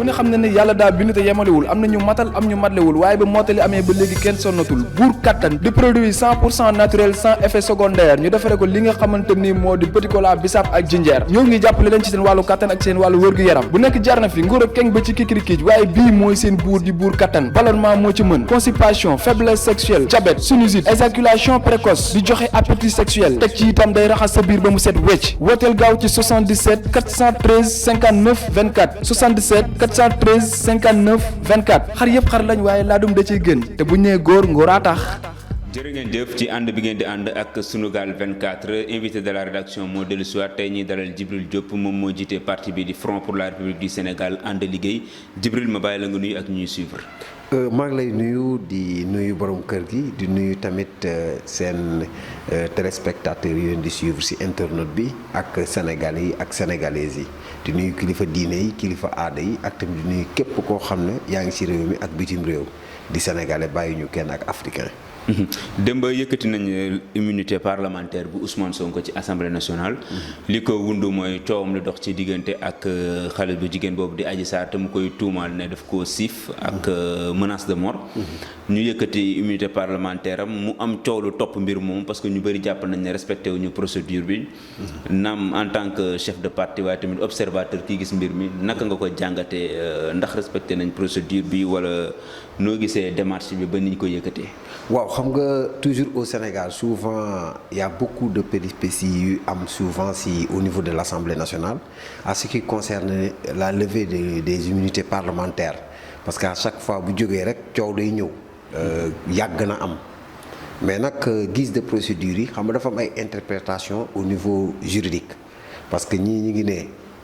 ku ne xam ne ne yàlla daa bind te yemalewul am na ñu matal am ñu matlewul waaye ba mottali amee ba léegi kenn sonnatul buur kattan di produit 100% naturel sans effet secondaire ñu defare ko li nga xamante ni moo di petit cola bisaab ak jinjeer ñoo ngi jàppale leen ci seen wàllu kattan ak seen wàllu wërgu yaram bu nekk jarna fi nguur ak keng ba ci kikirikiij waaye bii mooy seen buur di buur kattan ballonnement moo ci mën constipation faiblesse sexuelle diabète sinusite éjaculation précoce di joxe appétit sexuel teg ci itam day raxas sa biir ba mu set wecc wooteel gaaw ci 77 413 59 24 77 413 59 24 xar yëpp xar lañ waaye laadum da ciy gën te bu ñu nee góor ngóoraa tax. jërë ngeen jëf ci ànd bi ngeen di ànd ak Sunugal 24 invité de la rédaction moo dellu si waat tey ñuy dalal Djibril Diop moom moo jiite parti bi di Front pour la République du Sénégal ànd liggéey Djibril ma bàyyi la nga nuyu ak ñuy suivre. maa ngi lay nuyu di nuyu borom kër gi di nuyu tamit seen téléspectateurs yi leen di suivre ci internet bi ak Sénégalais yi ak sénégalaises yi di nuyu kilifa diine yi kilifa aada yi ak tamit di nuyu képp koo xam ne yaa ngi ci réew mi ak bitim réew di sénégalais bàyyi ñu kenn ak africain. démb yëkkati nañ immunité parlementaire bu Ousmane Sonko ci assemblée nationale. li ko wundu mooy coowam li dox ci diggante ak xale bu jigéen boobu di Adji Sarr te mu koy tuumaal ne daf koo siif ak menace de mort. ñu yëkkati immunité parlementaire am mu am coow lu topp mbir moom parce que ñu bëri jàpp nañ ne respecté wuñu procédure bi. naam en tant que chef de parti waaye tamit observateur kii gis mbir mi naka nga ko jàngatee ndax respecté nañ procédure bi wala noo gisee démarche bi ba niñ ko yëkkatee. waaw xam nga toujours au Sénégal souvent il y a beaucoup de péripéties yu am souvent si au niveau de l'Assemblée nationale à ce qui concerne la levée des immunités parlementaires parce que à chaque fois bu jógee rek coow day ñëw yàgg na am mais nag guise de procédure yi xam nga dafa am ay interprétation au niveau juridique parce que ñi ngi ne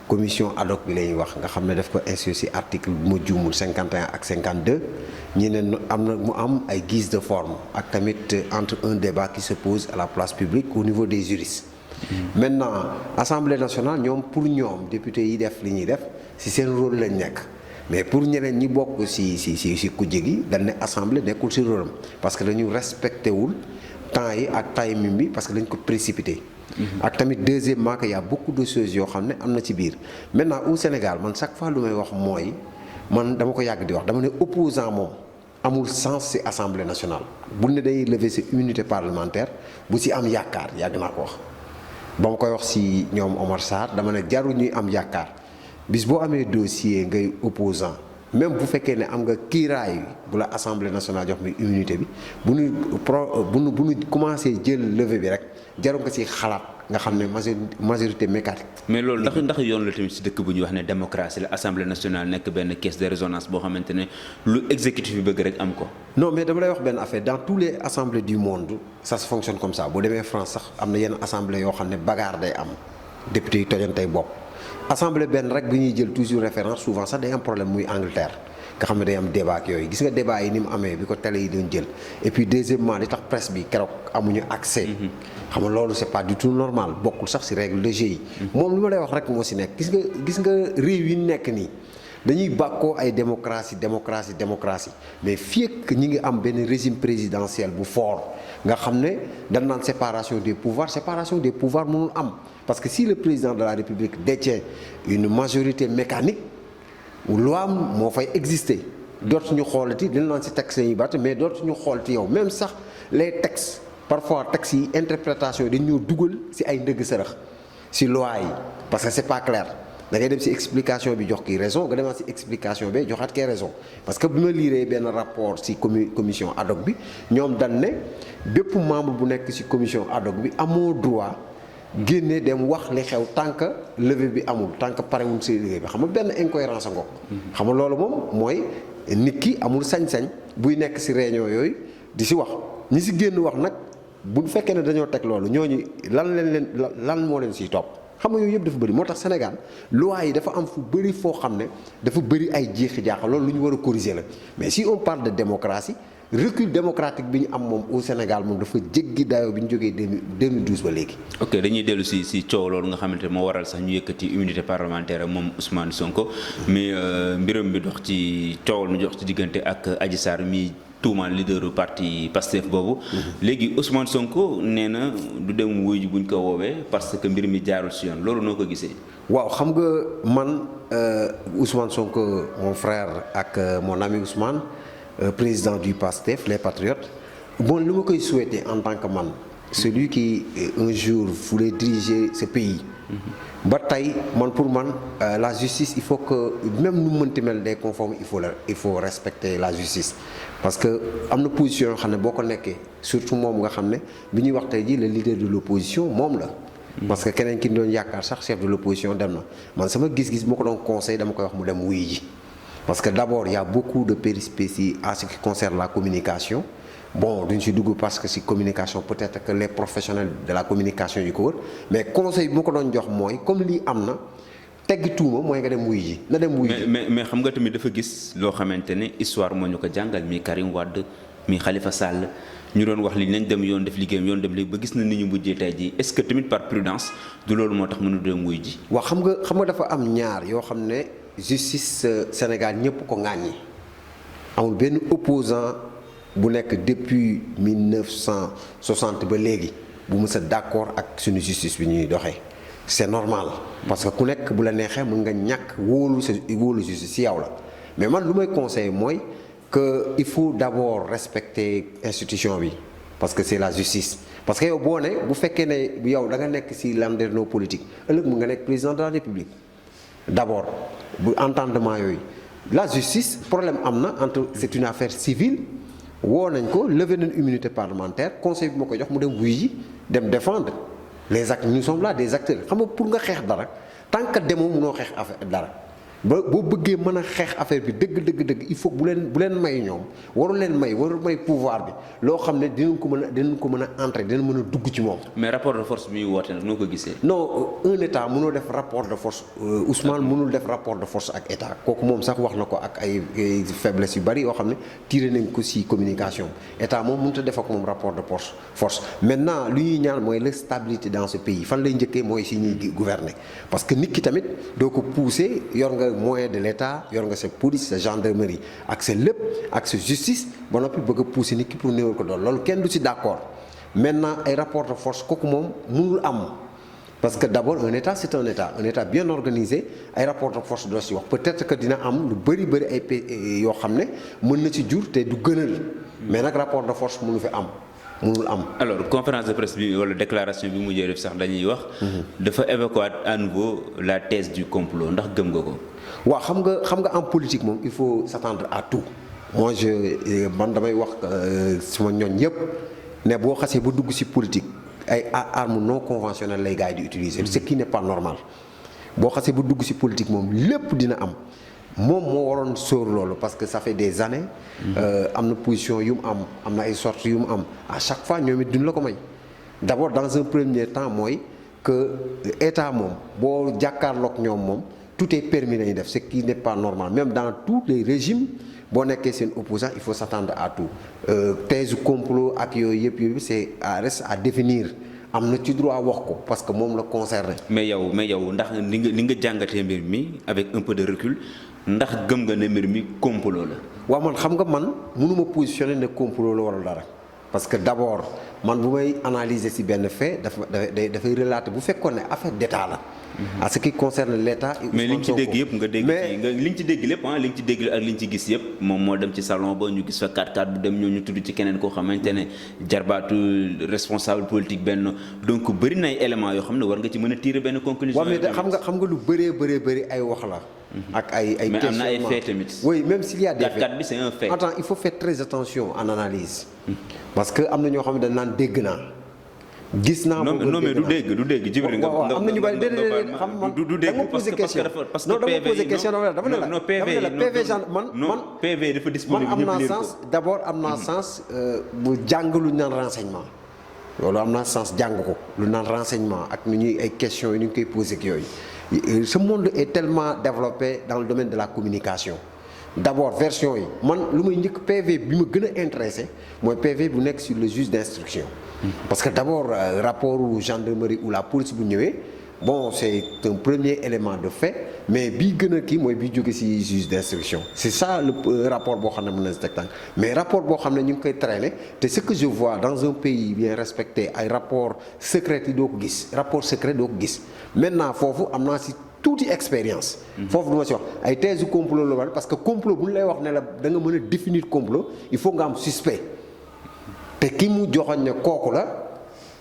commission ad hoc bi la ñuy wax nga xam ne daf ko institué ci article bu ma juumul 51 ak 52 ñi ne am na mu am ay guise de forme ak tamit entre un débat qui se pose à la place publique au niveau des juristes. Maintenant Assemblée nationale ñoom pour ñoom député yi def li ñuy def ci seen rôle lañ nekk mais pour ñeneen ñi bokk ci kujje gi dañ ne assemblée nekkul ci rôle am parce que dañu respecté wul temps yi ak timing bi parce que dañ ko précipité. ak tamit deuxièmement que y a beaucoup de choses yoo xam ne am na ci biir maintenant au Sénégal man chaque fois lu may wax mooy man dama ko yàgg di wax dama ne opposant moom amul sens ci assemblée nationale bu ne day lever ci immunité parlementaire bu ci am yaakaar yàgg naa ko wax ba ma koy wax ci ñoom Omar Sarr dama ne jarul ñuy am yaakaar bis boo amee dossier ngay opposant même bu fekkee ne am nga kiiraay bu la assemblée nationale jox mi immunité bi bu ñu commencé jël levée bi rek jarul nga ci xalaat nga xam ne majorité mécanique. mais loolu ndax yoon la tamit ci dëkk bu ñuy wax ne démocratie la assemblée nationale nekk benn caisse de résonance boo xamante ne lu exécutif bi bëgg rek am ko. non mais dama lay wax benn affaire dans tous les assemblées du monde ça se fonctionne comme ça boo demee France sax am na yenn assemblée yoo xam ne bagarre day am député yi tojantey bopp. assemblée benn rek bi ñuy jël toujours référence souvent sax day am problème muy Angleterre nga xam ne day am débat ak yooyu gis nga débat yi ni mu amee bi ko télé yi doon jël et puis deuxièmement li tax presse bi keroog amuñu accès. xam nga loolu c'est pas du tout normal bokkul sax ci règle de jeu yi. moom li ma lay wax rek moo ci nekk gis nga réew yi nekk nii dañuy bàkkoo ay démocratie mais fii ak ñi ngi am benn régime présidentiel bu fort nga xam ne dañ naan séparation des pouvoirs mënul am. Parce que si le président de la République détient une majorité mécanique loi moo fay exister dootuñu xoolati dina naan ci texte yi batt mais dootuñu xoolati yow même sax les textes parfois textes yi interprétation yi dañu ñoo dugal ci ay ndëgg sërëx ci loi yi parce que c'est pas clair da ngay dem ci explication bi jox kii raison nga demaat ci explication bi joxaat kii raison parce que bi ma liiree benn rapport ci commission ad hoc bi ñoom dañ ne bépp membre bu nekk ci commission ad hoc bi amoo droit génne dem wax li xew tant que levée bi amul tant que parewul ci liggéey bi xam nga benn incohérence ngo xam nga loolu moom mooy nit ki amul sañ-sañ buy nekk ci réunion yooyu di ci wax ñi ci génn wax nag bu fekkee ne dañoo teg loolu ñooñu lan moo leen ciy topp xam nga yooyu yëpp dafa bëri moo tax Sénégal loi yi dafa am fu bëri foo xam ne dafa bëri ay jeexi jaaxa loolu lu ñu war a corriger la mais si on parle de démocratie recul démocratique bi ñu am moom au Sénégal moom dafa jéggi dayoo bi ñu jógee 2012 ba léegi. ok dañuy dellu si coow loolu nga xamante moo waral sax ñu yëkkati immunité parlementaire ak moom Ousmane Sonko mais mbiram bi dox ci coowal mi dox ci diggante ak Adji Sarr mi tuumaan leaderu parti Pastef boobu. léegi Ousmane Sonko nee na du dem wuy ji buñ ko woowee parce que mbir mi jaarul si yoon loolu noo ko gisee. waaw xam nga man Ousmane Sonko mon frère ak mon ami Ousmane président du PASTEF les Patriotes bon lu ma koy souhaiter en tant que man celui qui un jour voulait diriger ce pays ba tey man pour man la justice il faut que même nu mënti mel des conformes il faut respecter la justice parce que am na position yoo xam ne boo ko nekkee surtout moom nga xam ne bi ñuy wax tey jii le leader de l'opposition moom la parce que keneen ki doon yaakaar sax chef de l'opposition dem na man sama gis-gis moo ko doon conseil dama koy wax mu dem wuy ji parce que d'abord il y a beaucoup de péripéties en ce qui concerne la communication bon duñ si dugg parce que si communication peut-être que les professionnels de la communication yu ko wër mais conseil bi ma ko doon jox mooy comme lii am na teggi tuuma mooy nga dem wuy ji na dem wuy ji mais xam nga tamit dafa gis loo xamante ne histoire moo ñu ko jàngal mi Karim Wade mi Khalifa Sall ñu doon wax li nañ dem yoon def liggéeyam yoon dem léegi ba gis na ni ñu mujjee tey jii est-ce que tamit par prudence du loolu moo tax mënu dem wuy ji waaw xam nga dafa am ñaar yoo xam ne justice Sénégal ñëpp ko ŋàññi amul benn opposant bu nekk depuis 1960 ba léegi bu mës a d'accord ak suñu justice bi ñuy doxee c'est normal parce que ku nekk bu la neexee mën nga ñàkk wóolu justice ci yow la mais man lu may conseiller mooy que il faut d'abord respecter institution bi parce que c'est la justice parce que yow boo ne bu fekkee ne yow da nga nekk ci landerneau politique ëllëg mu nga nekk président de la République d'abord bu entendement yooyu la justice problème am na entre c'est une affaire civile woo nañ ko lever nañ immunité parlementaire conseil bi ma ko jox mu dem wuy ji dem défendre les actes nous sommes là des acteurs xam nga pour nga xeex dara tant que demoo mënoo xeex affaire dara ba boo bëggee mën a xeex affaire bi dëgg il faut bu leen may ñoom warul may pouvoir bi loo xam ne dinañ ko mën a entrer dinañ mën a dugg ci moom. mais rapport de force bi ñuy woote nag noo ko gisee. non un état mënoo def rapport de force Ousmane mënul def rapport de force ak état kooku moom sax wax na ko ak ay faiblesse yu bari yoo xam ne tiré nañ ko ci communication état moom mënut a def ak moom rapport de force maintenant lu ñuy ñaan mooy la stabilité dans ce pays fan lay njëkkee mooy ci ñuy gouverner parce que nit ki tamit doo ko pousser yor nga moyen de l'État yor nga sa police sa gendarmerie ak sa lépp ak sa justice ba noppi bëgg a pousser nit ki pour néewal ko doon loolu kenn du ci d'accord maintenant ay rapport de force kooku moom mënul am parce que d'abord un État c'est un État bien organisé ay rapport de force doo ci wax peut-être que dina am lu bari ay yoo xam ne mën na ci jur te du gënal mais nag rapport de force mënu fi am mënul am. alors conférence de presse bi wala déclaration bi mujjee def sax dañuy wax dafa évoquer à nouveau la thèse du complot ndax gëm nga ko. waaw xam nga en politique moom il faut s'attendre à tout moi man damay wax suma ñooñ yëpp ne boo xasee ba dugg ci politique ay armes non conventionnelles lay gars yi di utiliser ce qui n'est pas normal boo xasee ba dugg ci politique moom lépp dina am moom moo waroon sóor loolu parce que ça fait des années am na position yu mu am na ay sorties yu mu am à chaque fois ñoom it duñ la ko may d'abord dans un premier temps mooy que état moom boo jàkkaarloog ñoom moom tout est permis nañu def ce qui n'est pas normal même dans tous les régimes boo nekkee seen opposant il faut s'attendre à tout thèse complot ak yooyu yëpp c'est reste à définir am na ci droit wax ko parce que moom la concerné. mais yow ndax li nga jàngatee mbir mi avec un peu de recul ndax gëm nga ne mbir mi complot la. waaw man xam nga man mënuma positionner ne complot la wala dara parce que d'abord man bu may analyser ci benn fait dafay relater bu fekkoon ne affaire d'état la. à ce qui concerne l'État. mais li ñu ci dégg yëpp nga dégg ci li ñu ci dégg lépp li ñu ci dégg ak li ñu ci gis yëpp moom moo dem ci salon ba ñu gis fa 4x4 bu dem ñoo ñu tudd ci keneen koo xamante ne jarbaatu responsable politique benn donc bëri na ay éléments yoo xam ne war nga ci mën a tirer benn conclusion. waaw mais xam nga lu bëree ay wax la. ak ay mais am na ay faits tamit. oui même s'il y a des faits 4x4 bi c'est un fait. attends il faut faire très attention en analyse. parce que am na ñoo xam ne dañ naan dégg naa. gis naa moom non mais du dégg Djibril nga am na ñu bari déedéet xam man du dégg parce que non dama posé question dama ne la PV man PV dafa disponible man am naa sens d'abord am naa sens bu jàng lu ñu naan renseignement loolu am naa sens jàng ko lu naan renseignement ak nu ñuy ay questions yi ni ñu koy posé ak yooyu ce monde est tellement développé dans le domaine de la communication d'abord version yi man lu may njëkk PV bi ma gën a intéressé mooy PV bu nekk sur le juge d'instruction parce que d'abord rapport ou gendarmerie ou la police bu ñëwee bon c'est un premier élément de fait mais bii gën a kii mooy bii jóge ci juge d'instruction c'est ça le rapport boo xam ne mën na si teg tànk mais rapport boo xam ne ñu ngi koy traîner te ce que je vois dans un pays bien respecté ay rapport secret yi doo ko gis rapport secret doo ko gis maintenant foofu am naa ci tuuti expérience. foofu du ma si wax ay thèse du complot la war parce que complot bu ñu lay wax ne la da nga mën a définir complot il faut nga am suspect te ki mu joxoon ne kooku la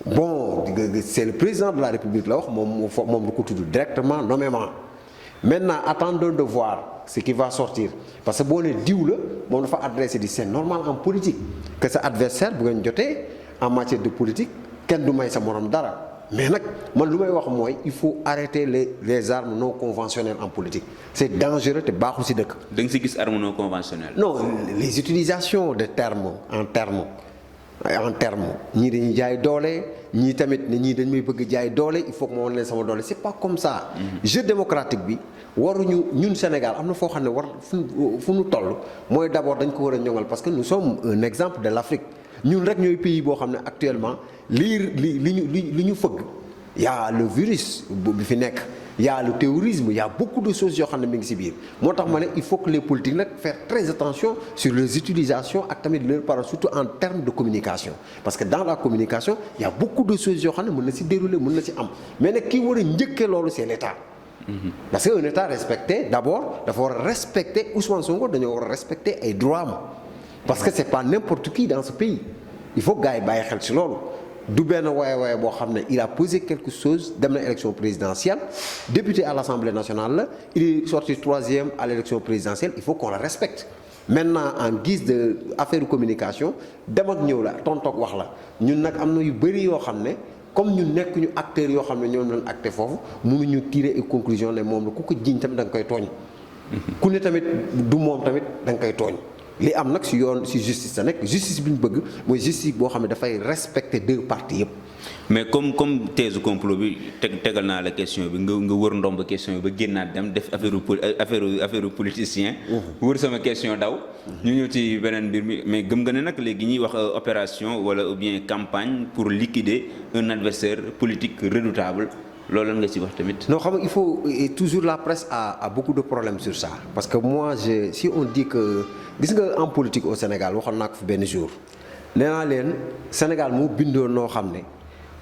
bon c'est le président de la République la wax moom lu ko tudd directement nommément maintenant attendons de voir ce qui va sortir parce que boo ne diw la moom dafa adressé di c'est normal en politique que sa adversaire bu ngeen jotee en matière de politique kenn du may sa morom dara mais nag man lu may wax mooy il faut arrêter les armes non conventionnelles en politique c'est dangereux te baaxul ci dëkk. da nga ci gis armes non conventionnelles. non les utilisations de termes en termes ñii dañuy jaay doole ñii tamit ne ñii dañ may bëgg jaay doole il faut que ma wan leen sama doole c'est pas comme ça. jeu démocratique bi waruñu ñun Sénégal am na foo xam ne war fu ñu toll mooy d'abord dañ ko war a ñoŋal parce que nous sommes un exemple de l'Afrique ñun rek ñooy pays boo xam ne actuellement li ñu fëgg y a le virus bi fi nekk y a le terrorisme y a beaucoup de choses yoo xam ne mi ngi ci biir moo tax ma ne il faut que les politiques nag faire très attention sur les utilisations ak tamit leur parole surtout en termes de communication parce que dans la communication y a beaucoup de choses yoo xam ne mën na ci dérouler mën na ci am mais nag kii war a njëkkee loolu c'est l'État. parce que un État respecté d'abord dafa war a respecter Ousmane Sonko dañoo war a respecter ay droits am parce que c'est pas n'importe qui dans ce pays il faut gars yi bàyyi xel ci loolu. du benn waaye boo xam ne il a posé quelque chose dem na élection présidentielle député à l'Assemblée nationale la il est sorti 3e à l'élection présidentielle il faut qu'on le respecte maintenant en guise de affaire de communication dem ak ñëw la tontoog wax la ñun nag am na yu bëri yoo xam ne comme ñu nekk ñu acteurs yoo xam ne ñoom lañ acté foofu mënuñu tirer une conclusion ne moom la ku ko jiñ tamit da nga koy tooñ ku ne tamit du moom tamit da nga koy tooñ li am nag ci yoon ci justice la nekk justice bi ñu bëgg mooy justice boo xam ne dafay respecter deux parties yëpp. mais comme thèse complot bi tegal naa la question bi nga wër ndomb question bi ba génnaat dem def affaire politicien. wër sama question daw. ñu ñëw ci beneen mbir mi mais gëm nga ne nag léegi ñuy wax opération wala ou bien campagne pour liquider un adversaire politique redoutable. loolu lan nga ci wax tamit. non xam nga il faut toujours la presse a beaucoup de problèmes sur ça parce que moi si on dit que gis nga en politique au Sénégal waxoon naa ko fi benn jour nee naa leen Sénégal moo bindoo noo xam ne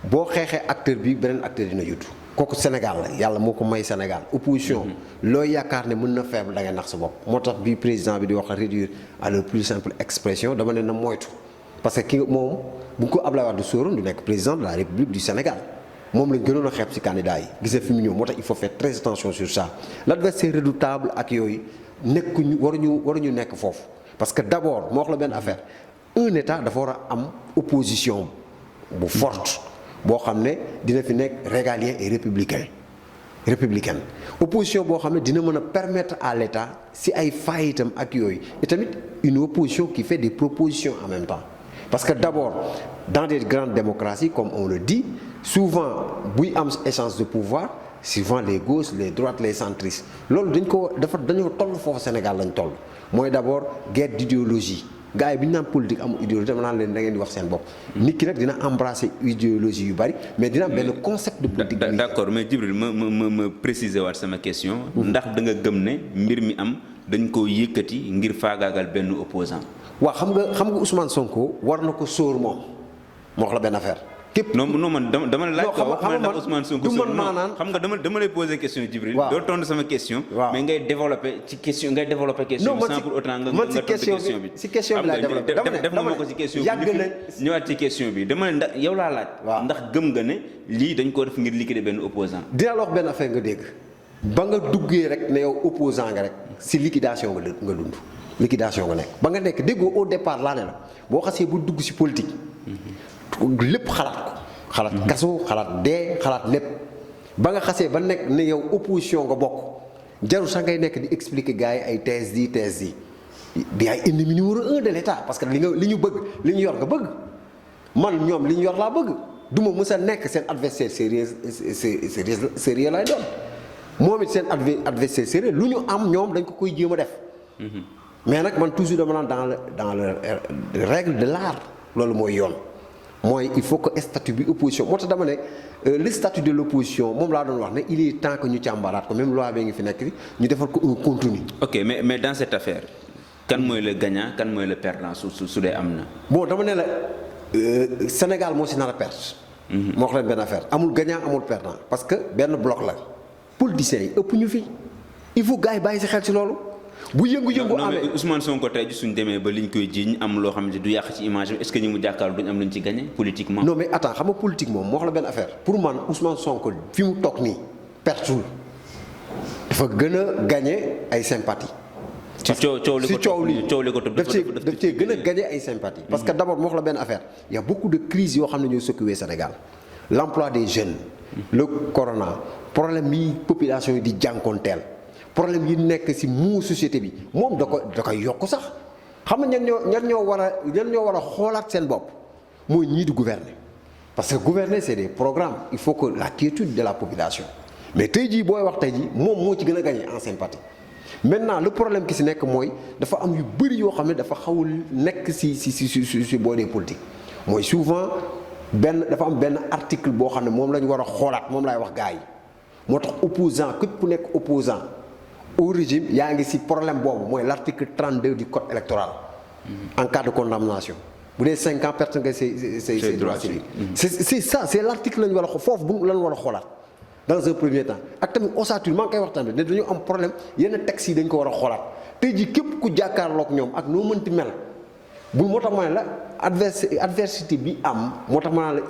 boo xeexee acteur bi beneen acteur dina yutu kooku Sénégal la yàlla moo ko may Sénégal opposition looy yaakaar ne mën na faible da ngay nax sa bopp moo tax bi président bi di wax réduire à la plus simple expression dama ne na moytu parce que ki moom bu ko Abdoulaye Wade sóoroon du nekk président de la République du Sénégal. moom lañ gënoon a xeeb ci candidat yi gis nga fi mu ñëw moo tax il faut faire très attention sur ça l'adversaire redoutable ak yooyu nekkuñu waruñu nekk foofu parce que d'abord moo wax la benn affaire un état dafa war a am opposition bu forte boo xam ne dina fi nekk régalien et républicaine opposition boo xam ne dina mën a permettre à l'état ci ay faillitam ak yooyu et tamit une opposition qui fait des propositions en même temps parce que d'abord dans des grandes démocraties comme on le dit souvent buy am échange de pouvoir souvent les gauches les droites les centristes loolu dañoo toll foofu Sénégal lañ toll mooy d'abord guerre d'idéologie gars yi bi ñu naan politique amul idéologie dama naan leen da ngeen di wax seen bopp nit ki nag dina embrasser idéologie yu bari mais dina am benn concept de politique. d'accord mais Djibril ma préciser waat sama question. ndax da nga gëm ne mbir mi am dañ koo yëkkati ngir faagaagal benn opposant waaw xam nga Ousmane Sonko war na ko sóor moom moo wax la benn affaire. képp non man dama laaj ko wax man ndax Ousmane Sonko xam nga dama lay poser question Djibril doo tontu sama question mais ngay développer question sans pour autant nga tontu question bi si question bi laa développer def nga ma ko ci question bi ñëwaat ci question bi dama ne ndax yow laa laaj ndax gëm nga ne lii dañ koo def ngir liquider benn opposant dina la wax benn affaire nga dégg ba nga duggee rek ne yow opposant nga rek si liquidation nga dund liquidation nga nekk ba nga nekk déggoo au départ laa ne la boo xasee bu dugg si politique lépp xalaat kaso xalaat dee xalaat lépp ba nga xasee ba nekk ne yow opposition nga bokk jarul sax ngay nekk di expliquer gars yi ay thèse yi di ay ennemi numéro 1 de l'État parce que li ñu bëgg li ñu yor nga bëgg man ñoom li ñu yor laa bëgg du ma mës a nekk seen adversaire sérieux lay doon moom it seen adversaire sérieux lu ñu am ñoom dañ ko koy jéem a def mais nag man toujours dama naan dans le règle de l'art loolu mooy yoon mooy il faut que statut bi opposition moo tax dama ne le statut de l'opposition moom laa doon wax ne il est temps que ñu càmbaraat ko même loi bee ngi fi nekk ñu defal ko un contenu. ok mais dans cette affaire kan mooy le gagnant kan mooy le perdant su dee am na. bon dama ne la Sénégal moo si nar a perte. moo wax leen benn affaire amul gagnant amul perdant parce que benn bloc la politiciens yi ëpp ñu fi il faut gars yi bàyyi si xel si loolu. bu yëngu-yëngu amee mais Ousmane Sonko tey ji suñ demee ba liñ koy jiiñ am loo xam ne du yàq ci image est-ce que ñi mu jàkkaarloo duñ am luñ ci gagné politiquement. non mais attends xam nga politique moom moo wax la benn affaire pour man Ousmane Sonko fi mu toog nii pertul dafa gën a gagné ay sympathie. ci coow li ko topp daf cee gën a gagné ay sympathie. parce que d'abord moo wax la benn affaire il y a beaucoup de crises yoo xam ne ñooy secouer Sénégal l'emploi des jeunes. le corona problème yi population yi di jànkoonteel. problème yi nekk ci mu société bi moom da koy yokk sax xam nga ñan ñoo war a xoolaat seen bopp mooy ñii di gouverner parce que gouverner c'est des programmes il faut que la quiétude de la population mais tey jii booy wax tey jii moom moo ci gën a gagner en sympathie maintenant le problème ki ci nekk mooy dafa am yu bëri yoo xam ne dafa xawul nekk ci boo dee politique mooy souvent dafa am benn article boo xam ne moom la ñu war a xoolaat moom laay wax gars yi moo tax opposant képp ku nekk opposant au régime yaa ngi ci problème boobu mooy l'article 32 du code électoral en cas de condamnation bu dee 5 ans perte nga say droits civiques c'est ça c'est l'article la ñu war a foofu bu la ñu war a xoolaat dans un premier temps ak tamit ossature maa ngi koy wax tamit ne dañu am problème yenn textes yi dañ ko war a xoolaat tey jii képp ku jàkkaarloog ñoom ak noo mënti mel bu moo tax ma ne la adversité bi am moo tax ma ne la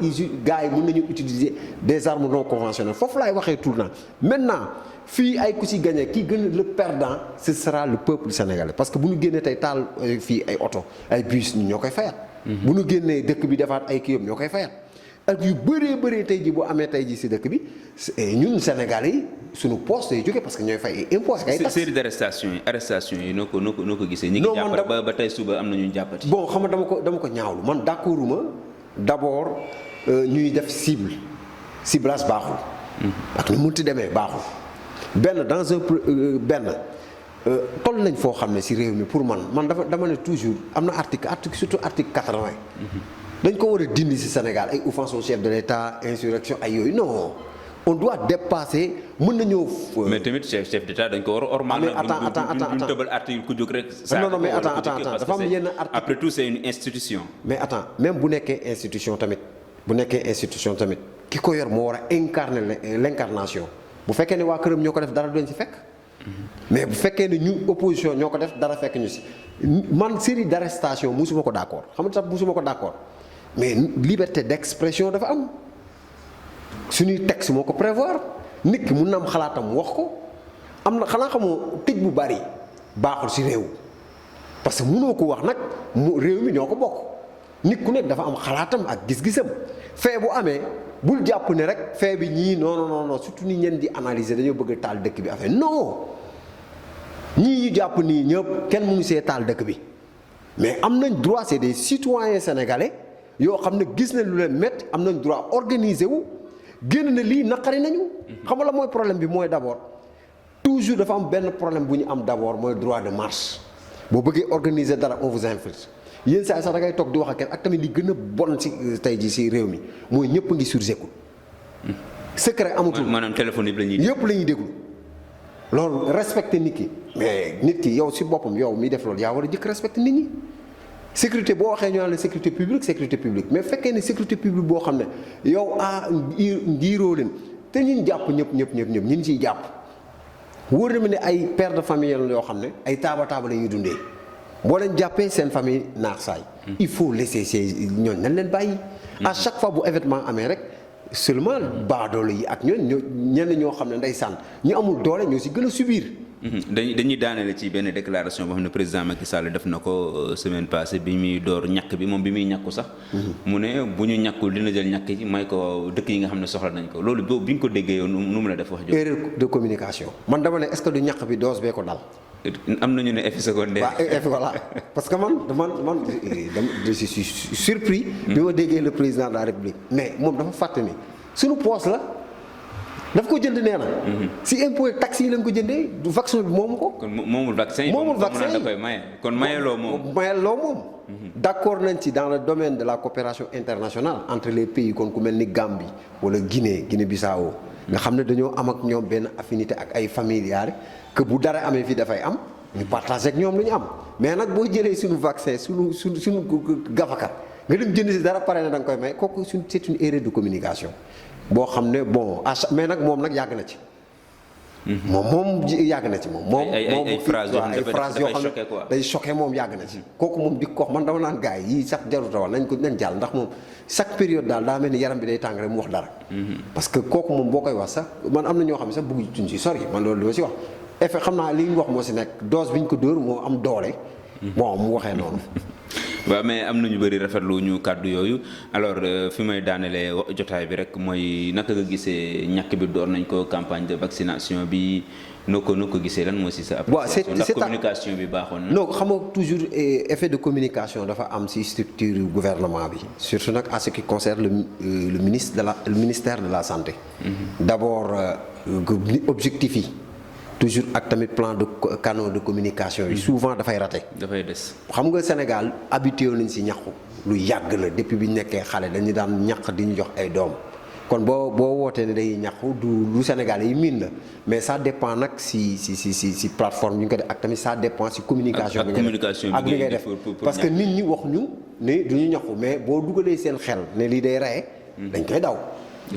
gars yi mën nañu utiliser des armes non conventionnelles foofu laay waxee tout le temps maintenant fii ay ku si gagné kii gën le perdant ce sera le peuple sénégalais parce que bu ñu génnee tey taal fii ay oto ay bus ñoo koy fayat. bu ñu génnee dëkk bi defaat ay kii yëpp ñoo koy fayat ak yu bëree tey ji bu amee tey ji si dëkk bi ñun Sénégalais yi suñu poste yi jógee parce que ñooy fay ay impôts ay taxes. série d'arrestation yi noo ko gisee. ñi ngi jàppale ba tey suba am na ñu jàppati. bon xam nga dama ko ñaawlu man d'accorduma d'abord ñuy def ciblage baaxul. ak nu munti demee baaxul. benn dans un toll nañ foo xam ne ci réew mi pour man dama ne toujours am na article surtout article 80. dañ ko war a dindi ci Sénégal ay offenses au chef de l'État insurrection ay yooyu non on doit dépasser mën nañoo. mais tamit chef d'État dañ ko war a ormal. mais attends tëbal article ku jóg rek. non mais attends dafa am yenn article après tout c'est une institution. mais attends même bu nekkee institution tamit ki ko yor moo war a incarner l'incarnation. bu fekkee ne waa këram ñoo ko def dara doon ci fekk mais bu fekkee ne ñu opposition ñoo ko def dara fekk ñu ci man série d'arrestation musuma ko d'accord xam nga sax musuma ko d'accord mais liberté d'expression dafa am suñuy texte moo ko prévoir nit ki mun na am xalaatam wax ko am na xanaa xamoo tëj bu bari baaxul ci réew parce que mënoo ko wax nag réew mi ñoo ko bokk nit ku nekk dafa am xalaatam ak gis-gisam fee bu amee bul jàpp ne rek fee bi ñii non surtout ni ñeen di analyser dañoo bëgg taal dëkk bi affaire non ñii ñu jàpp nii ñëpp kenn mënu see taal dëkk bi mais am nañ droit c'est des citoyens sénégalais yoo xam ne gis nañ lu leen métti am nañ droit organiser wu génn na lii naqari nañu. xam nga la mooy problème bi mooy d'abord toujours dafa am benn problème bu ñu am d'abord mooy droit de marche boo bëggee organiser dara on vous infiltre. yéen saa sax da ngay toog di wax ak kenn ak tamit li gën a bon ci tey ji ci réew mi mooy ñëpp a ngi sur écoute. secret amatul maanaam téléphone yëpp la ñuy yëpp la ñuy déglu loolu respecter nit ki mais nit ki yow ci boppam yow miy def loolu yaa war a jëkk respecter nit ñi. sécurité boo waxee ñu naan la sécurité publique mais fekkee ne sécurité publique boo xam ne yow ngiiroo leen te ñun jàpp ñëpp ñun ciy jàpp wóor na ma ne ay père de famille yoo xam ne ay taaba la ñuy dundee. boo leen jàppee seen famille naax saay il faut laisser ces ñooñ nañ leen bàyyi à chaque fois bu événement amee rek seulement baadoolo yi ak ñenn ñoo xam ne ndeysaan ñu amul doole ñoo ci gën a subir. dañuy daanele ci benn déclaration boo xam ne président Macky Sall def na ko semaine passée bi muy door ñàkk bi moom bi muy ñàkku sax mu ne bu ñu ñàkkul dina jël ñàkk yi may ko dëkk yi nga xam ne soxla nañ ko loolu boobu bi nga ko déggee yow nu mu la def wax jo erreur de communication man dama ne est-ce que du ñàkk bi dose bee ko dal. am nañu ne effet secondaire. waaw effet voilà parce que man je suis surpris. bi ma déggee le président de la République mais moom dafa fàtte ni suñu poche la daf ko jënd nee na. si impôt taxes yi lañ ko jëndee du vaccin bi moomu ko. kon moomul vaccin yi moomul vaccin yi da koy maye kon mayeloo moom. mayeloo moom. d'accord nañ ci dans le domaine de la coopération internationale entre les pays kon ku mel ni Gambie wala Guinée-Bissau nga xam ne dañoo am ak ñoom benn affinité ak ay familiards que bu dara amee fii dafay am ñu partager ak ñoom lu ñu am mais nag boo jëlee suñu vaccin suñu gafakat nga dem jënd si dara pare na da nga koy may kooku c'est une erreur de communication boo xam ne bon mais nag moom nag yàgg na ci moom yàgg na ci moom. ay phrases yoo xam ne day choqué moom yàgg na ci. kooku moom di ko wax man dama naan gars yi sax jarut a wax nañ jàll ndax moom chaque période daal daa mel ni yaram bi day tàng rek mu wax dara. parce que kooku moom boo koy wax sax man am na ñoo xam ne sax bëgg ci sori man loolu li ma si wax. effet xam naa li ñu wax moo si nekk dose bi ñu ko dóor moo am doole. bon mu waxee noonu. waaw mais am na ñu bëri rafetlu ñu kàddu yooyu alors fi may daanelee jotaay bi rek mooy naka nga gisee ñàkk bi door nañ ko campagne de vaccination bi noo ko gisee lan moo si sa appréciation ndax communication bi baaxoon na. non xam nga toujours effet de communication dafa am si structure gouvernement bi surtout nag en ce qui concerne le ministère de la santé. D'abord objectif yi. toujours ak tamit plan de canaux de communication yi souvent dafay raté. dafay des. xam nga Sénégal habitué nañ si ñàkku lu yàgg la depuis bi ñu nekkee xale dañu daan ñàq di ñu jox ay doom kon boo wootee ne day ñàqu du lu Sénégal yi miin la mais ça dépend nag si plateforme yi ñu ko def ak tamit ça dépend si communication. bi ak li ngay def parce que nit ñi wax ñu ne du ñu ñàqu mais boo dugalee seen xel ne lii day reye dañ koy daw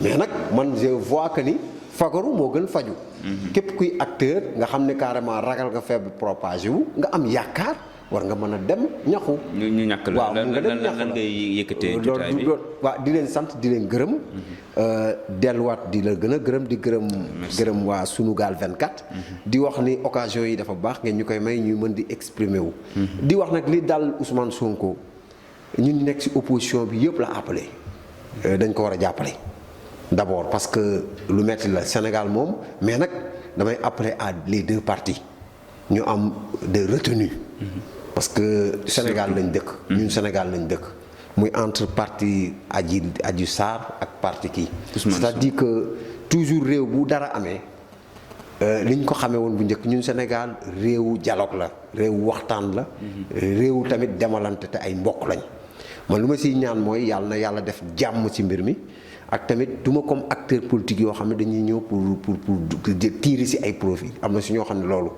mais nag man je vois que ni. fagaru moo gën faju képp kuy acteur nga xam ne carrément ragal nga feebar propagé wu nga am yaakaar war nga mën a dem ñaxu. ñu ñàkk la waaw lan ngay yëkkatee jotaay bi waaw di leen sant di leen gërëm. delluwaat di la gën a gërëm di gërëm waa Sunugal 24. di wax ni occasion yi dafa baax ngeen ñu koy may ñuy mën di exprimer wu. di wax nag li dal Ousmane Sonko ñun nekk ci opposition bi yëpp la appelé dañ ko war a jàppale. D'abord parce que lu metti la Sénégal moom mais nag damay appeler à les deux parties ñu am des retenues parce que Sénégal lañ dëkk ñun Sénégal lañ dëkk muy entre parti Adji Sarr ak parti kii c'est-à-dire que toujours réew bu dara amee li ñu ko xamee woon bu njëkk ñun Sénégal réewu dialogue la réewu waxtaan la réewu tamit demalante te ay mbokk lañ man lu ma siy ñaan mooy yàlla na yàlla def jàmm ci mbir mi ak tamit duma comme acteur politique yoo xam ne dañuy ñëw pour tirer ci ay profit am na si ñoo xam ne loolu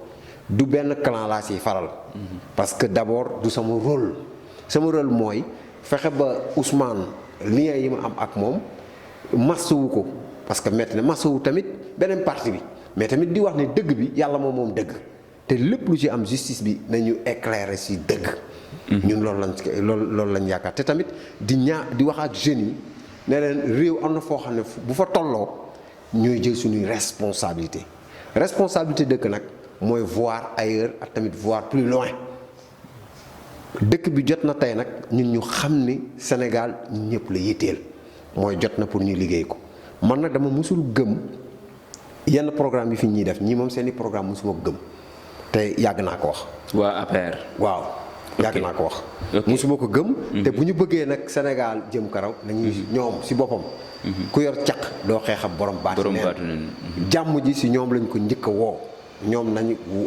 du benn clan laa siy faral. parce que d'abord du sama rôle mooy fexe ba Ousmane lien yi ma am ak moom masawu ko parce que metti na masawu tamit beneen parti bi mais tamit di wax ne dëgg bi yàlla moom dëgg te lépp lu ci am justice bi nañu éclairer ci dëgg. ñun loolu lañ yaakaar te tamit di wax ak jeunes yi. ne leen réew am na foo xam ne bu fa tolloo ñooy jël suñuy responsabilité dëkk nag mooy voir ailleurs ak tamit voir plus loin dëkk bi jot na tey nag ñun ñu xam ni Sénégal ñun ñëpp la yitteel mooy jot na pour ñu liggéey ko man nag dama mësul gëm yenn programme yi fi ñuy def ñii moom seeni programme mësuma ko gëm te yàgg naa ko wax. waa APR. waaw. yàgg naa ko wax musuma ko gëm te bu ñu bëggee nag Sénégal jëm karaw nañuy ñoom si boppam ku yor caq doo xeex ak borom baatu neen jàmm ji si ñoom lañ ko njëkk a woo ñoom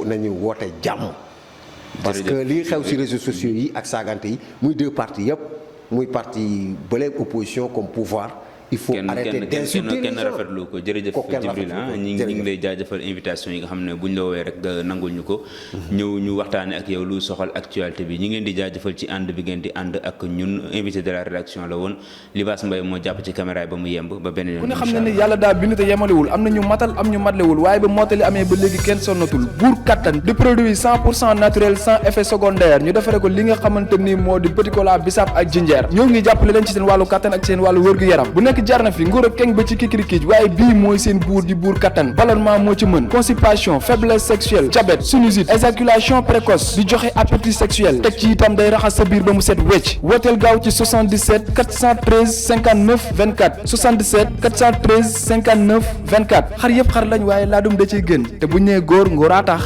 nañu woote jàmm parce que lii xew si réseaux sociaux yi ak saagante yi muy deux partis yëpp muy parti bële opposition comme pouvoir il faut arrêter d'insulter kenn rafetlu ko jërëjëf Djibril ñi ngi lay jaajëfal invitation yi nga xam ne buñ la woowee rek nga nangul ñu ko ñëw ñu waxtaane ak yow lu soxal actualité bi ñi ngeen di jaajëfal ci ànd bi ngeen di ànd ak ñun invité de la rédaction la woon Libaas Mbaye moo jàpp ci caméra yi ba mu yemb ba beneen yoon. ku ne xam ne ni yàlla daa bind te yemalewul am na ñu matal am ñu matlewul waaye ba mottali amee ba léegi kenn sonnatul buur kattan di produit 100% naturel sans effet secondaire ñu defare ko li nga xamante ni moo di petit cola bisaab ak jinjeer ñoo ngi jàppale leen ci seen wàllu kattan ak seen wàllu wërgu-yaram bu nekk jar na fi nguur ak keng ba ci kikirikiij waaye bii mooy seen buur di buur kattan ballonnement moo ci mën constipation faiblesse sexuelle diabète sinusite éjaculation précoce di joxe appétit sexuel teg ci itam day raxas sa biir ba mu set wecc wooteel gaaw ci 77 413 59 24 77 413 59 24 xar yëpp xar lañ waaye laadum da ciy gën te bu ñu nee góor ngóoraa tax